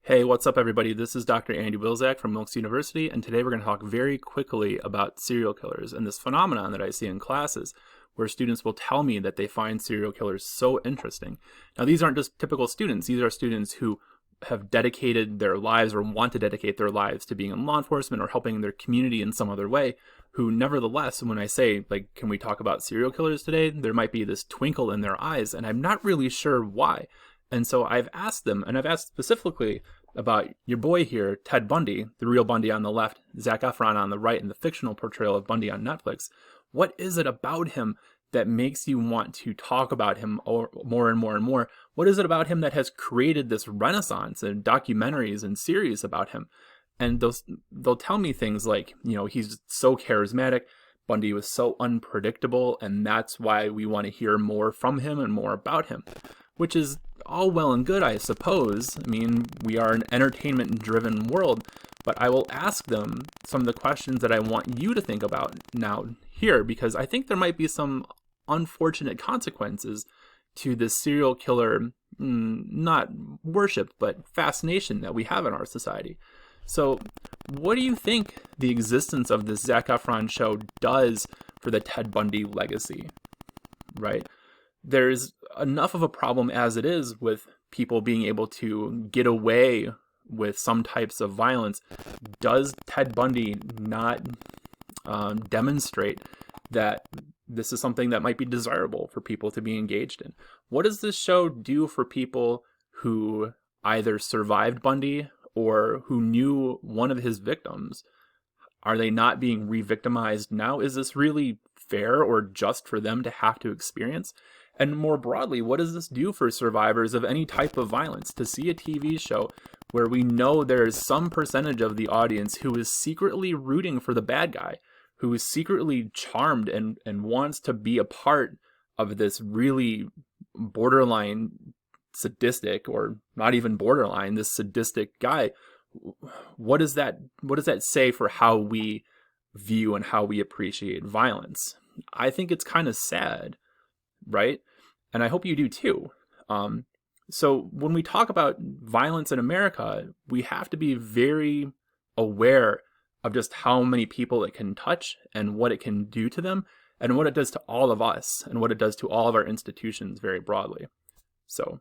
Hey, what's up everybody? This is Dr. Andy Wilczak from Wilkes University, and today we're going to talk very quickly about serial killers and this phenomenon that I see in classes where students will tell me that they find serial killers so interesting. Now, these aren't just typical students. These are students who have dedicated their lives or want to dedicate their lives to being in law enforcement or helping their community in some other way, who nevertheless, when I say, like, can we talk about serial killers today, there might be this twinkle in their eyes, and I'm not really sure why. And so I've asked them, and I've asked specifically about your boy here, Ted Bundy, the real Bundy on the left, Zac Efron on the right, and the fictional portrayal of Bundy on Netflix. What is it about him that makes you want to talk about him more and more and more? What is it about him that has created this renaissance in documentaries and series about him? And they'll tell me things like, he's so charismatic, Bundy was so unpredictable, and that's why we want to hear more from him and more about him. Which is all well and good, I suppose. I mean, we are an entertainment-driven world, but I will ask them some of the questions that I want you to think about now here, because I think there might be some unfortunate consequences to this serial killer, not worship, but fascination that we have in our society. So what do you think the existence of this Zac Efron show does for the Ted Bundy legacy, right? There's enough of a problem as it is with people being able to get away with some types of violence. Does Ted Bundy not demonstrate that this is something that might be desirable for people to be engaged in? What does this show do for people who either survived Bundy or who knew one of his victims? Are they not being re-victimized now? Is this really fair or just for them to have to experience? And more broadly, what does this do for survivors of any type of violence to see a TV show where we know there is some percentage of the audience who is secretly rooting for the bad guy, who is secretly charmed and wants to be a part of this really borderline sadistic, or not even borderline, this sadistic guy? What does that say for how we view and how we appreciate violence? I think it's kind of sad, right? And I hope you do too. So when we talk about violence in America, we have to be very aware of just how many people it can touch and what it can do to them and what it does to all of us and what it does to all of our institutions very broadly. So